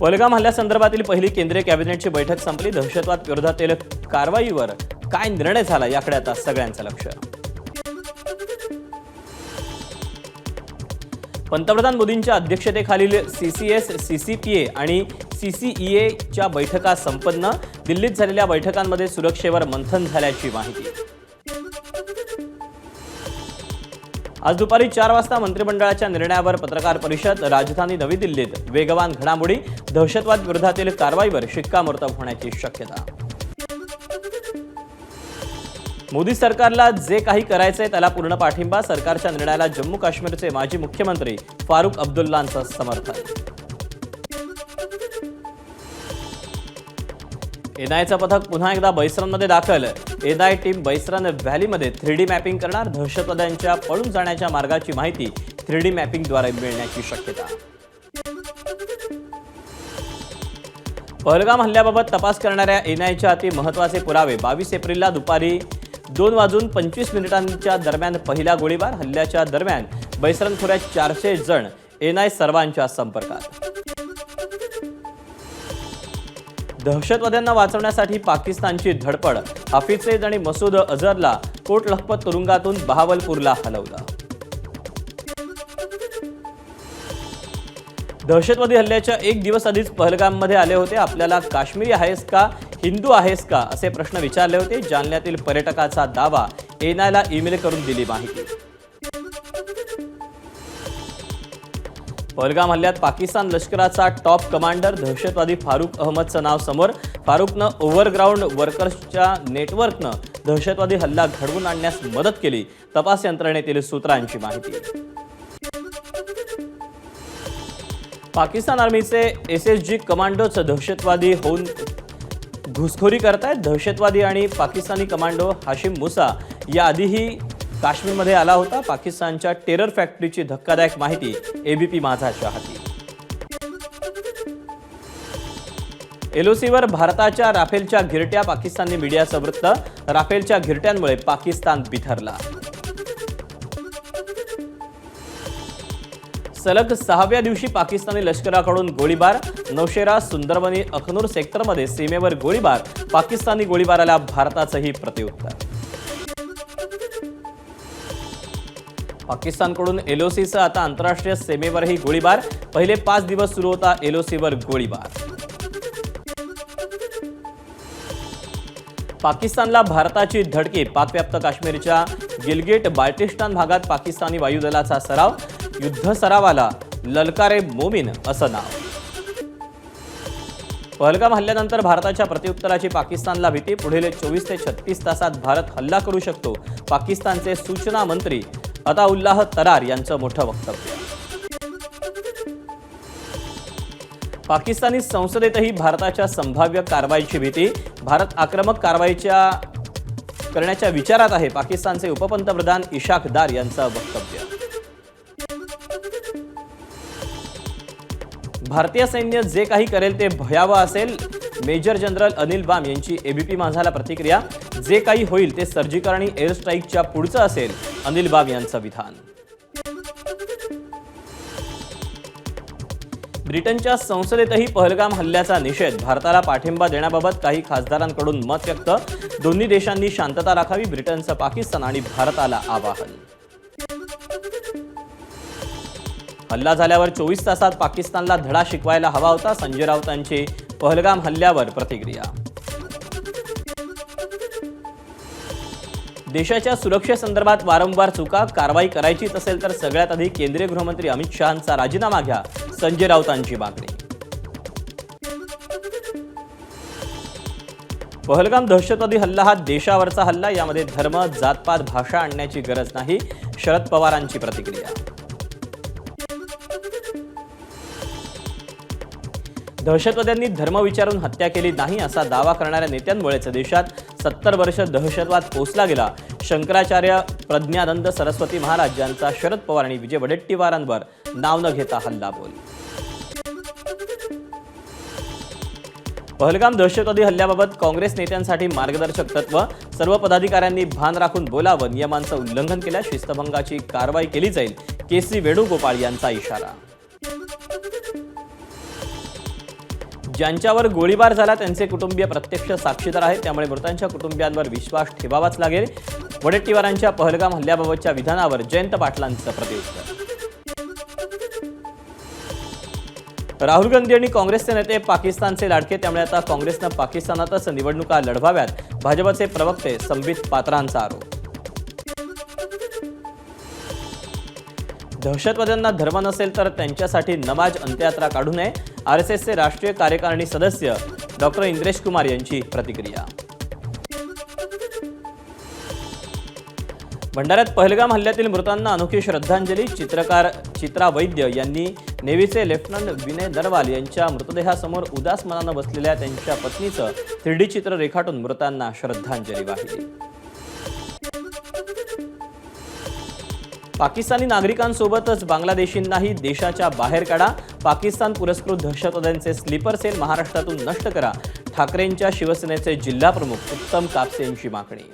पहलगाम हल्ल्यासंदर्भातील पहिली केंद्रीय कॅबिनेटची बैठक संपली। दहशतवाद विरोधातील कारवाईवर काय निर्णय झाला याकडे आता सगळ्यांचं लक्ष। पंतप्रधान मोदींच्या अध्यक्षतेखालील सीसीएस, सीसीपीए आणि सीसीईएच्या बैठका संपन्न। दिल्लीत झालेल्या बैठकांमध्ये सुरक्षेवर मंथन झाल्याची माहिती। आज दुपारी 4 वाजता मंत्रिमंडळाच्या निर्णयावर पत्रकार परिषद। राजधानी नवी दिल्लीत वेगवान घडामोडी। दहशतवाद विरोधातील कारवाईवर शिक्कामोर्तब होण्याची शक्यता। मोदी सरकारला जे काही करायचंय त्याला पूर्ण पाठिंबा। सरकारच्या निर्णयाला जम्मू काश्मीरचे माजी मुख्यमंत्री फारुख अब्दुल्लांचं समर्थन। एनआयचं पथक पुन्हा एकदा बैसरमध्ये दाखल। एनआय टीम बैसरन व्हॅलीमध्ये 3D मॅपिंग करणार। दहशतवाद्यांच्या पळून जाण्याच्या मार्गाची माहिती 3D मॅपिंगद्वारे मिळण्याची शक्यता। पहलगाम हल्ल्याबाबत तपास करणाऱ्या एनआयच्या अति महत्त्वाचे पुरावे। 22 एप्रिलला दुपारी 2:25 दरम्यान पहिला गोळीबार। हल्ल्याच्या दरम्यान बैसरन खोऱ्यात 400 जण। एनआय सर्वांच्या संपर्कात। दहशतवाद्यांना वाचवण्यासाठी पाकिस्तानची धडपड। हाफिज सईद आणि मसूद अझहरला कोटलखपत तुरुंगातून बहावलपूरला हलवलं। दहशतवादी हल्ल्याच्या 1 दिवस आधीच पहलगाममध्ये आले होते। आपल्याला काश्मीरी आहेस का, हिंदू आहेस का असे प्रश्न विचारले होते। जालन्यातील पर्यटकाचा दावा। एनआयला ईमेल करून दिली माहिती। पहलगाम हल्ल्यात पाकिस्तान लष्कराचा टॉप कमांडर दहशतवादी फारुख अहमदचं नाव समोर। फारुखनं ओव्हरग्राऊंड वर्कर्सच्या नेटवर्कनं दहशतवादी हल्ला घडवून आणण्यास मदत केली। तपास यंत्रणेतील सूत्रांची माहिती। पाकिस्तान आर्मीचे एसएसजी कमांडोच दहशतवादी होऊन घुसखोरी करतायत। दहशतवादी आणि पाकिस्तानी कमांडो हाशिम मुसा याआधीही काश्मीरमध्ये आला होता। पाकिस्तानच्या टेरर फॅक्टरीची धक्कादायक माहिती एबीपी माझाच्या हाती। एलओसीवर भारताच्या राफेलच्या घिरट्या। पाकिस्तानी मीडियाचं वृत्त। राफेलच्या घिरट्यांमुळे पाकिस्तान बिथरला। सलग 6व्या दिवशी पाकिस्तानी लष्कराकडून गोळीबार। नौशेरा, सुंदरबनी, अखनूर सेक्टरमध्ये सीमेवर गोळीबार। पाकिस्तानी गोळीबाराला भारताचंही प्रत्युत्तर। पाकिस्तानकडून एलओसीसह आता आंतरराष्ट्रीय सीमेवरही गोळीबार। पहिले 5 दिवस सुरू होता एलओसीवर गोळीबार। पाकिस्तानला भारताची धडकी। पाकव्याप्त काश्मीरच्या गिलगिट बाल्टिस्तान भागात पाकिस्तानी वायुदलाचा सराव। युद्ध सरावाला ललकारे मोमीन असं नाव। पहलगाम हल्ल्यानंतर भारताच्या प्रत्युत्तराची पाकिस्तानला भीती। पुढील 24 ते 36 तासात भारत हल्ला करू शकतो। पाकिस्तानचे सूचना मंत्री अताउल्लाह तरार यांचं मोठं वक्तव्य। पाकिस्तानी संसदेतही भारताच्या संभाव्य कारवाईची भीती। भारत आक्रमक कारवाईच्या करण्याच्या विचारात आहे। पाकिस्तानचे उपपंतप्रधान इशाक दार यांचं वक्तव्य। भारतीय सैन्य जे काही करेल ते भयावह असेल। मेजर जनरल अनिल बाम यांची एबीपी माझाला प्रतिक्रिया। जे काही होईल ते सर्जिकल आणि एअर स्ट्राईकच्या पुढचं असेल, अनिल बाम यांचं विधान। ब्रिटनच्या संसदेतही पहलगाम हल्ल्याचा निषेध। भारताला पाठिंबा देण्याबाबत काही खासदारांकडून मत व्यक्त। दोन्ही देशांनी शांतता राखावी, ब्रिटनचं पाकिस्तान आणि भारताला आवाहन। हल्ला झाल्यावर 24 तासात पाकिस्तानला धडा शिकवायला हवा होता। संजय राऊतांची पहलगाम हल्ल्यावर प्रतिक्रिया। देशाच्या सुरक्षेसंदर्भात वारंवार चुका। कारवाई करायचीच असेल तर सगळ्यात आधी केंद्रीय गृहमंत्री अमित शहांचा राजीनामा घ्या। संजय राऊतांची मागणी। पहलगाम दहशतवादी हल्ला हा देशावरचा हल्ला। यामध्ये धर्म, जातपात, भाषा आणण्याची गरज नाही। शरद पवारांची प्रतिक्रिया। दहशतवाद्यांनी धर्म विचारून हत्या केली नाही असा दावा करणाऱ्या नेत्यांमुळेच देशात 70 वर्ष दहशतवाद पोचला गेला। शंकराचार्य, प्रज्ञानंद सरस्वती महाराज यांचा शरद पवार आणि विजय वडेट्टीवारांवर नाव न घेता हल्लाबोल। पहलगाम दहशतवादी हल्ल्याबाबत काँग्रेस नेत्यांसाठी मार्गदर्शक तत्व। सर्व पदाधिकाऱ्यांनी भान राखून बोलावं। नियमांचं उल्लंघन केल्यास शिस्तभंगाची कारवाई केली जाईल। केसी वेणुगोपाळ यांचा इशारा। ज्यांच्यावर गोळीबार झाला त्यांचे कुटुंबीय प्रत्यक्ष साक्षीदार आहेत, त्यामुळे मृतांच्या कुटुंबियांवर विश्वास ठेवावाच लागेल. वडेट्टीवारांच्या पहलगाम हल्ल्याबाबतच्या विधानावर जयंत पाटलांचं प्रत्युत्तर. राहुल गांधी आणि काँग्रेसचे नेते पाकिस्तानचे लाडके, त्यामुळे आता काँग्रेसनं पाकिस्तानातच निवडणुका लढवाव्यात, भाजपचे प्रवक्ते संबित पात्रांचा आरोप. दहशतवाद्यांना धर्म नसेल तर त्यांच्यासाठी नमाज अंत्ययात्रा काढू नये, आरएसएसचे राष्ट्रीय कार्यकारिणी सदस्य डॉक्टर इंद्रेश कुमार यांची प्रतिक्रिया. भंडाऱ्यात पहलगाम हल्ल्यातील मृतांना अनोखी श्रद्धांजली. चित्रकार चित्रा वैद्य यांनी नेव्हीचे लेफ्टनंट विनय नरवाल यांच्या मृतदेहासमोर उदास मनानं बसलेल्या त्यांच्या पत्नीचं 3D चित्र रेखाटून मृतांना श्रद्धांजली वाहिली. पाकिस्तानी नागरिकांसोबतच बांगलादेशींनाही देशाच्या बाहेर काढा, पाकिस्तान पुरस्कृत दहशतवाद्यांचे स्लीपर सेल महाराष्ट्रातून नष्ट करा, ठाकरेंच्या शिवसेनेचे जिल्हा प्रमुख उत्तम कापसे यांची मागणी.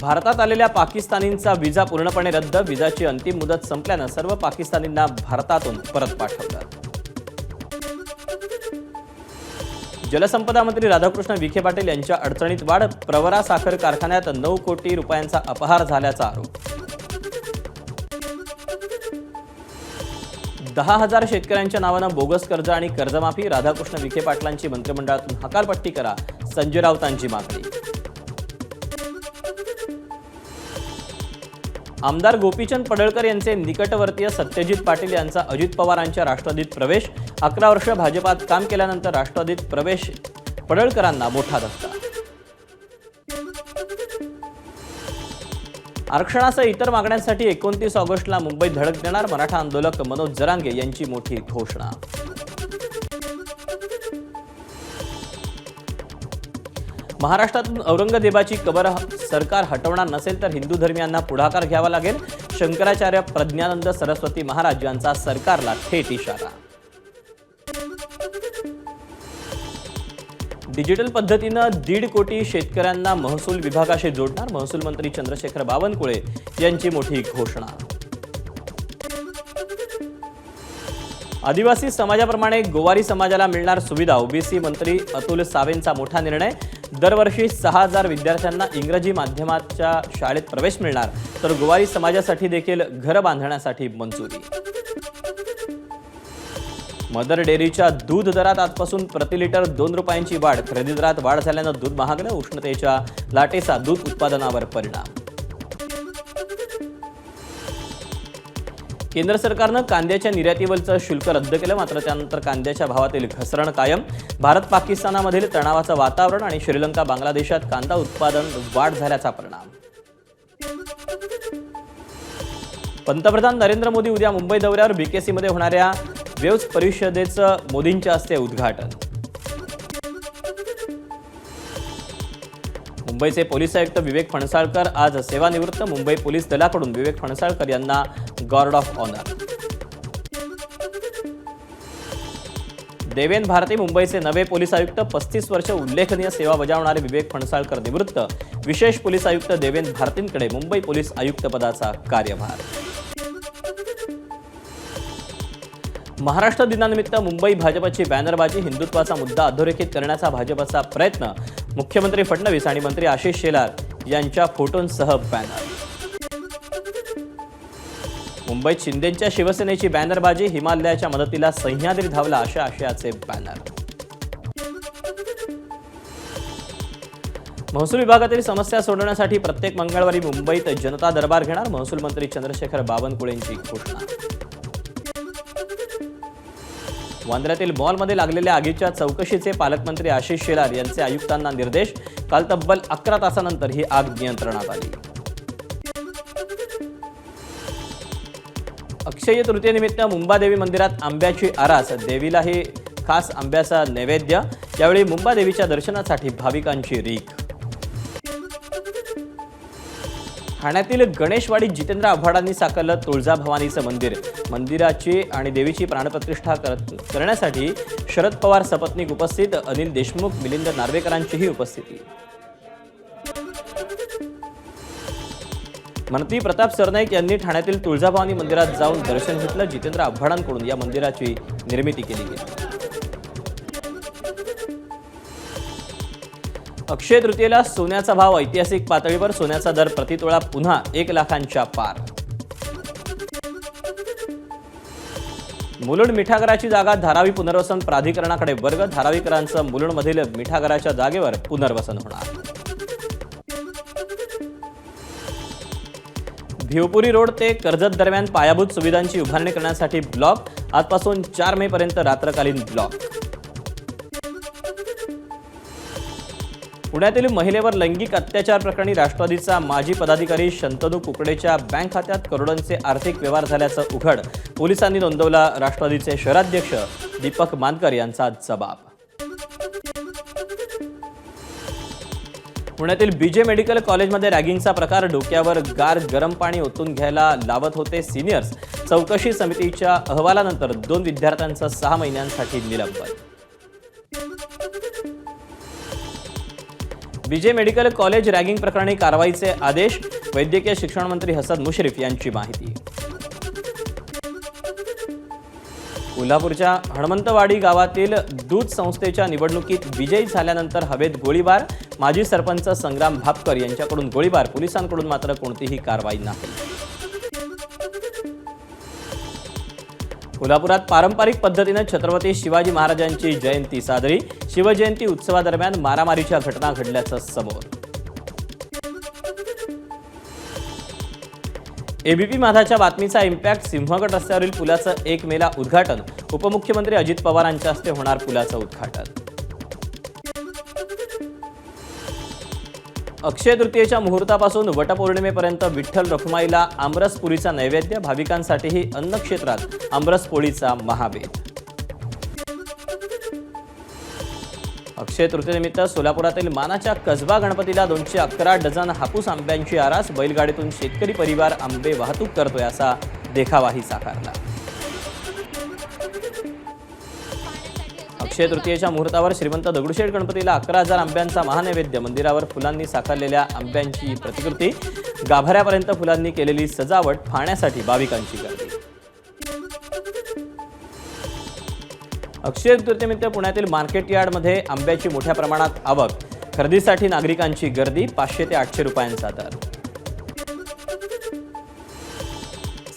भारतात आलेल्या पाकिस्तानींचा विजा पूर्णपणे रद्द, विजाची अंतिम मुदत संपल्यानं सर्व पाकिस्तानींना भारतातून परत पाठवलं. जलसंपदा मंत्री राधाकृष्ण विखे पाटील यांच्या अडचणीत वाढ, प्रवरा साखर कारखान्यात 9 कोटी रुपयांचा अपहार झाल्याचा आरोप. 10,000 शेतकऱ्यांच्या नावानं बोगस कर्ज आणि कर्जमाफी, राधाकृष्ण विखे पाटलांची मंत्रिमंडळातून हकालपट्टी करा, संजय राऊतांची मागणी. आमदार गोपीचंद पडळकर यांचे निकटवर्तीय सत्यजित पाटील यांचा अजित पवारांच्या राष्ट्रवादीत प्रवेश, 11 वर्ष भाजपात काम केल्यानंतर राष्ट्रवादीत प्रवेश, पडळकरांना मोठा धक्का. आरक्षणासह इतर मागण्यांसाठी 29 ऑगस्टला मुंबईत धडक देणार, मराठा आंदोलक मनोज जरांगे यांची मोठी घोषणा. महाराष्ट्रातून औरंगजेबाची कबर सरकार हटवणार नसेल तर हिंदू धर्मियांना पुढाकार घ्यावा लागेल, शंकराचार्य प्रज्ञानंद सरस्वती महाराज यांचा सरकारला थेट इशारा. डिजिटल पद्धतीनं 1.5 कोटी शेतकऱ्यांना महसूल विभागाशी जोडणार, महसूल मंत्री चंद्रशेखर बावनकुळे यांची मोठी घोषणा. आदिवासी समाजाप्रमाणे गोवारी समाजाला मिळणार सुविधा, ओबीसी मंत्री अतुल सावेंचा मोठा निर्णय. दरवर्षी 6,000 विद्यार्थ्यांना इंग्रजी माध्यमाच्या शाळेत प्रवेश मिळणार, तर गोवारी समाजासाठी देखील घर बांधण्यासाठी मंजुरी. मदर डेअरीच्या दूध दरात आजपासून प्रति लिटर 2 रुपयांची वाढ, खरेदी दरात वाढ झाल्यानं दूध महागलं, उष्णतेच्या लाटेचा दूध उत्पादनावर परिणाम. केंद्र सरकारनं कांद्याच्या निर्यातीवरचं शुल्क रद्द केलं, मात्र त्यानंतर कांद्याच्या भावातील घसरण कायम. भारत पाकिस्तानामधील तणावाचं वातावरण आणि श्रीलंका बांगलादेशात कांदा उत्पादन वाढ झाल्याचा परिणाम. पंतप्रधान नरेंद्र मोदी उद्या मुंबई दौऱ्यावर, बीकेसीमध्ये होणाऱ्या वेव्स परिषदेचं मोदींच्या हस्ते उद्घाटन. मुंबईचे पोलीस आयुक्त विवेक फणसाळकर आज सेवानिवृत्त, मुंबई पोलीस दलाकडून विवेक फणसाळकर यांना गार्ड ऑफ ऑनर. देवेन भारती मुंबईचे नवे पोलीस आयुक्त, 35 वर्ष उल्लेखनीय सेवा बजावणारे विवेक फणसाळकर निवृत्त, विशेष पोलीस आयुक्त देवेन भारतींकडे मुंबई पोलीस आयुक्तपदाचा कार्यभार. महाराष्ट्र दिनानिमित्त मुंबई भाजपची बॅनरबाजी, हिंदुत्वाचा मुद्दा अधोरेखित करण्याचा भाजपचा प्रयत्न, मुख्यमंत्री फडणवीस आणि मंत्री आशिष शेलार यांच्या फोटोंसह बॅनर. मुंबईत शिंदेंच्या शिवसेनेची बॅनरबाजी, हिमालयाच्या मदतीला सह्याद्री धावला अशा आशयाचे बॅनर. महसूल विभागातील समस्या सोडवण्यासाठी प्रत्येक मंगळवारी मुंबईत जनता दरबार घेणार, महसूल मंत्री चंद्रशेखर बावनकुळेंची घोषणा. वांद्र्यातील मॉलमध्ये लागलेल्या आगीच्या चौकशीचे पालकमंत्री आशिष शेलार यांचे आयुक्तांना निर्देश, काल तब्बल 11 तासानंतर ही आग नियंत्रणात आली. अक्षय तृतीयेनिमित्त मुंबादेवी मंदिरात आंब्याची आरास, देवीलाही खास आंब्याचा नैवेद्य, यावेळी मुंबादेवीच्या दर्शनासाठी भाविकांची रीघ. ठाण्यातील गणेशवाडीत जितेंद्र आव्हाडांनी साकारलं तुळजाभवानीचं मंदिर, मंदिराची आणि देवीची प्राणप्रतिष्ठा करण्यासाठी शरद पवार सपत्नीक उपस्थित, अनिल देशमुख, मिलिंद नार्वेकरांचीही उपस्थिती. मंत्री प्रताप सरनाईक यांनी ठाण्यातील तुळजाभवानी मंदिरात जाऊन दर्शन घेतलं. जितेंद्र आव्हाडांकडून या मंदिराची निर्मिती केली गेली. अक्षय तृतीयेला सोन्याचा भाव ऐतिहासिक पातळीवर. सोन्याचा दर प्रतितोळा पुन्हा 1 लाखांच्या पार. मुलुंड मिठागराची जागा धारावी पुनर्वसन प्राधिकरणाकडे वर्ग. धारावीकरांचं मुलुंडमधील मिठागराच्या जागेवर पुनर्वसन होणार. भिवपुरी रोड ते कर्जत दरम्यान पायाभूत सुविधांची उभारणी करण्यासाठी ब्लॉक. आजपासून 4 मे पर्यंत रात्रकालीन ब्लॉक. पुण्यातील महिलेवर लैंगिक अत्याचार प्रकरणी राष्ट्रवादीचा माजी पदाधिकारी शंतनू कुकडेच्या बँक खात्यात करोडोंचे आर्थिक व्यवहार झाल्याचं उघड. पोलिसांनी नोंदवला. राष्ट्रवादीचे शहराध्यक्ष दीपक मानकर यांचा जबाब. पुण्यातील बीजे मेडिकल कॉलेजमध्ये रॅगिंगचा प्रकार. डोक्यावर गार गरम पाणी ओतून घ्यायला लावत होते सिनियर्स. चौकशी समितीच्या अहवालानंतर 2 विद्यार्थ्यांचं 6 महिन्यांसाठी निलंबन. बीजे मेडिकल कॉलेज रॅगिंग प्रकरणी कारवाईचे आदेश. वैद्यकीय शिक्षण मंत्री हसन मुश्रीफ यांची माहिती. कोल्हापूरच्या हणमंतवाडी गावातील दूध संस्थेच्या निवडणुकीत विजयी झाल्यानंतर हवेत गोळीबार. माजी सरपंच संग्राम भापकर यांच्याकडून गोळीबार. पोलिसांकडून मात्र कोणतीही कारवाई नाही. कोल्हापुरात पारंपरिक पद्धतीने छत्रपती शिवाजी महाराजांची जयंती साजरी. शिवजयंती उत्सवादरम्यान मारामारीच्या घटना घडल्याचं समोर. एबीपी माझाच्या बातमीचा इम्पॅक्ट. सिंहगड रस्त्यावरील पुलाचं 1 मेला उद्घाटन. उपमुख्यमंत्री अजित पवारांच्या हस्ते होणार पुलाचं उद्घाटन. अक्षय तृतीयेच्या मुहूर्तापासून वटपौर्णिमेपर्यंत विठ्ठल रखुमाईला आमरसपुरीचा नैवेद्य. भाविकांसाठीही अन्न क्षेत्रात आमरसपोळीचा महाबेत. अक्षय तृतीयेनिमित्त सोलापुरातील मानाच्या कसबा गणपतीला 211 डझन हापूस आंब्यांची आरास. बैलगाडीतून शेतकरी परिवार आंबे वाहतूक करतोय असा देखावाही साकारला. अक्षय तृतीयेच्या मुहूर्तावर श्रीमंत दगडूशेठ गणपतीला 11,000 आंब्यांचा महानैवेद्य. मंदिरावर फुलांनी साकारलेल्या आंब्यांची प्रतिकृती. गाभाऱ्यापर्यंत फुलांनी केलेली सजावट पाहण्यासाठी भाविकांची गर्दी. अक्षय तृतीयेनिमित्त पुण्यातील मार्केट यार्डमध्ये आंब्याची मोठ्या प्रमाणात आवक. खरेदीसाठी नागरिकांची गर्दी. 500 ते 800 रुपयांचा दर.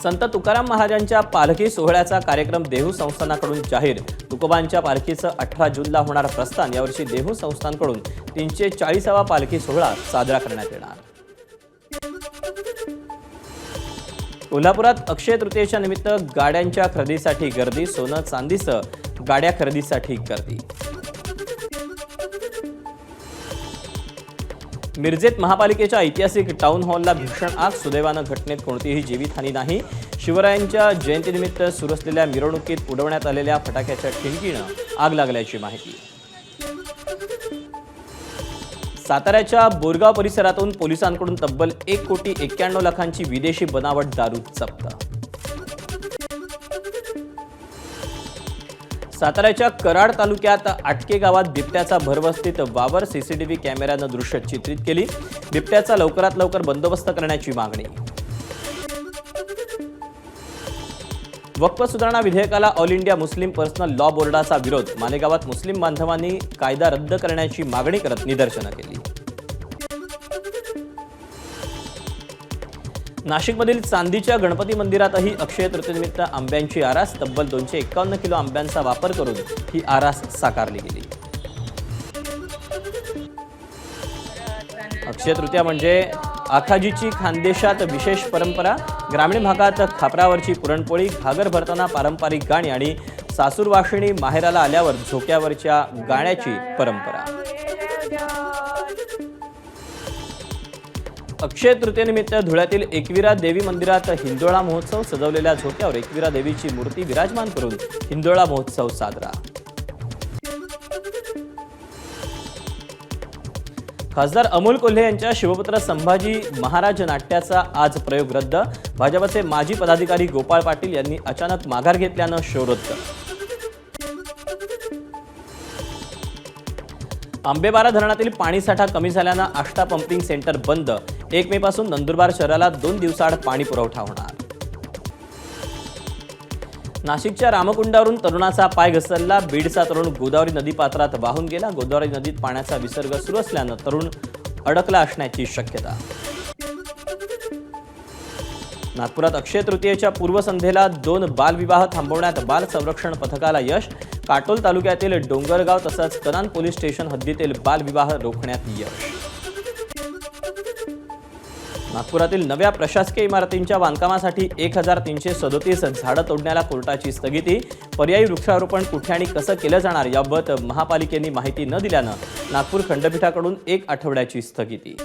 संत तुकाराम महाराजांच्या पालखी सोहळ्याचा कार्यक्रम देहू संस्थानाकडून जाहीर. तुकोबांच्या पालखीचं 18 जूनला होणार प्रस्थान. यावर्षी देहू संस्थानकडून 340वा पालखी सोहळा साजरा करण्यात येणार. कोल्हापुरात अक्षय तृतीयेच्या निमित्त गाड्यांच्या खरेदीसाठी गर्दी. सोनं चांदीसह गाड्या खरेदीसाठी गर्दी. मिरजेत महापालिकेच्या ऐतिहासिक टाउन हॉलला भीषण आग. सुदैवानं घटनेत कोणतीही जीवितहानी नाही. शिवरायांच्या जयंतीनिमित्त सुरू असलेल्या मिरवणुकीत उडवण्यात आलेल्या फटाक्याच्या ठिणगीनं आग लागल्याची माहिती. साताऱ्याच्या बोरगाव परिसरातून पोलिसांकडून तब्बल 1,91,00,000ची विदेशी बनावट दारू जप्त. साताऱ्याच्या कराड तालुक्यात आटके गावात बिबट्याचा भरवस्तीत वावर. सीसीटीव्ही कॅमेऱ्यानं दृश्य चित्रित केली. बिबट्याचा लवकरात लवकर बंदोबस्त करण्याची मागणी. वक्फ सुधारणा विधेयकाला all India Muslim personal law बोर्डाचा विरोध. मालेगावात मुस्लिम बांधवांनी कायदा रद्द करण्याची मागणी करत निदर्शनं केली. नाशिकमधील चांदीच्या गणपती मंदिरातही अक्षय तृतीयेनिमित्त आंब्यांची आरास. तब्बल 251 किलो आंब्यांचा वापर करून ही आरास साकारली गेली. अक्षय तृतीया म्हणजे आखाजीची खानदेशात विशेष परंपरा. ग्रामीण भागात खापरावरची पुरणपोळी, घागर भरताना पारंपरिक गाणी आणि सासूरवाशिणी माहेराला आल्यावर झोक्यावरच्या गाण्याची परंपरा. अक्षय तृतीयेनिमित्त धुळ्यातील एकविरा देवी मंदिरात हिंदोळा महोत्सव. सजवलेल्या झोक्यावर एकविरा देवीची मूर्ती विराजमान करून हिंदोळा महोत्सव साजरा. खासदार अमोल कोल्हे यांच्या शिवपुत्र संभाजी महाराज नाट्याचा आज प्रयोग रद्द. भाजपचे माजी पदाधिकारी गोपाळ पाटील यांनी अचानक माघार घेतल्यानं शो रद्द. आंबेबारा धरणातील पाणीसाठा कमी झाल्यानं आष्टा पंपिंग सेंटर बंद. 1 मे पासून नंदुरबार शहराला 2 दिवसाआड पाणी पुरवठा होणार. नाशिकच्या रामकुंडावरून तरुणाचा पाय घसरला. बीडचा तरुण गोदावरी नदीपात्रात वाहून गेला. गोदावरी नदीत पाण्याचा विसर्ग सुरू असल्यानं तरुण अडकला असण्याची शक्यता. नागपुरात अक्षय तृतीयेच्या पूर्वसंध्येला 2 बालविवाह थांबवण्यात बाल संरक्षण पथकाला यश. काटोल तालुक्यातील डोंगरगाव तसंच कनान पोलीस स्टेशन हद्दीतील बालविवाह रोखण्यात यश. नागपुरातील नव्या प्रशासकीय इमारतींच्या बांधकामासाठी 1337 झाडं तोडण्याला कोर्टाची स्थगिती. पर्यायी वृक्षारोपण कुठे आणि कसं केलं जाणार याबाबत महापालिकेने माहिती न दिल्यानं नागपूर खंडपीठाकडून 1 आठवड्याची स्थगिती.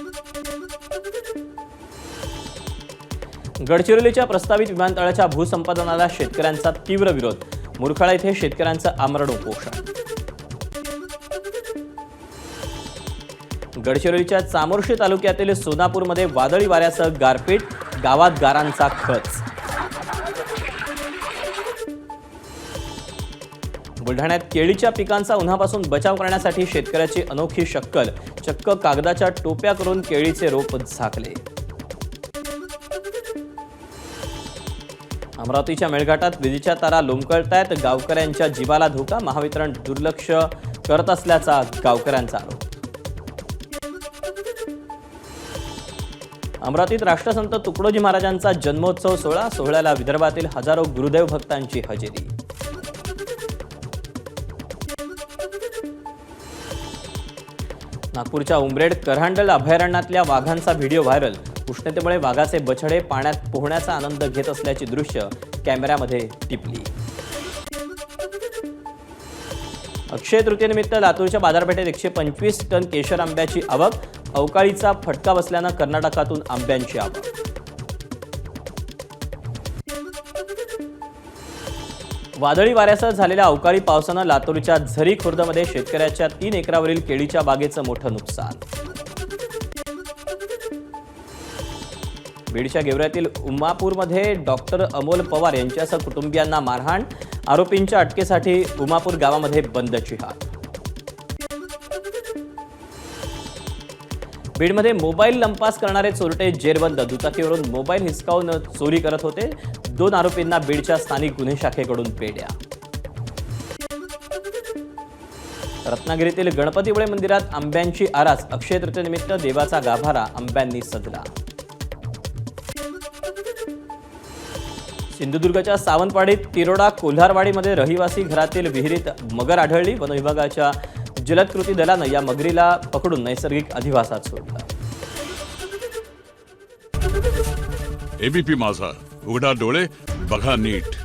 गडचिरोलीच्या प्रस्तावित विमानतळाच्या भूसंपादनाला शेतकऱ्यांचा तीव्र विरोध. मुरखाळा येथे शेतकऱ्यांचं आमरण उपोषण. गडचिरोलीच्या चामोर्शी तालुक्यातील सोनापूरमध्ये वादळी वाऱ्यासह गारपीट. गावात गारांचा खच. बुलढाण्यात केळीच्या पिकांचा उन्हापासून बचाव करण्यासाठी शेतकऱ्याची अनोखी शक्कल. चक्क कागदाच्या टोप्या करून केळीचे रोप झाकले. अमरावतीच्या मेळघाटात विजेच्या तारा लोंबकळतायत. गावकऱ्यांच्या जीवाला धोका. महावितरण दुर्लक्ष करत असल्याचा गावकऱ्यांचा आरोप. अमरावतीत राष्ट्रसंत तुकडोजी महाराजांचा जन्मोत्सव सोहळा. सोहळ्याला विदर्भातील हजारो गुरुदेव भक्तांची हजेरी. नागपूरच्या उमरेड करहांडल अभयारण्यातल्या वाघांचा व्हिडिओ व्हायरल. उष्णतेमुळे वाघाचे बछडे पाण्यात पोहण्याचा आनंद घेत असल्याची दृश्य कॅमेऱ्यामध्ये टिपली. अक्षय तृतीयेनिमित्त लातूरच्या बाजारपेठेत 125 टन केशर आंब्याची आवक. अवकाळीचा फटका बसल्यानं कर्नाटकातून आंब्यांची आवक. वादळी वाऱ्यासह झालेल्या अवकाळी पावसानं लातूरच्या झरी खुर्दमध्ये शेतकऱ्याच्या 3 एकरावरील केळीच्या बागेचं मोठं नुकसान. बीडच्या गेवरातील उमापूरमध्ये डॉक्टर अमोल पवार यांच्यासह कुटुंबियांना मारहाण. आरोपींच्या अटकेसाठी उमापूर गावामध्ये बंदची हाक. बीडमध्ये मोबाईल लंपास करणारे चोरटे जेरबंद. दुचाकीवरून मोबाईल हिसकावून चोरी करत होते. 2 आरोपींना बीडच्या स्थानिक गुन्हे शाखेकडून पेड्या. रत्नागिरीतील गणपतीपुळे मंदिरात आंब्यांची आरास. अक्षय तृतीयेनिमित्त देवाचा गाभारा आंब्यांनी सजला. सिंधुदुर्गच्या सावंतवाडीत तिरोडा कोल्हारवाडीमध्ये रहिवासी घरातील विहिरीत मगर आढळली. वन विभागाच्या जलद कृती दलानं या मगरीला पकडून नैसर्गिक अधिवासात सोडलं. एबीपी माझा, उघडा डोळे बघा नीट.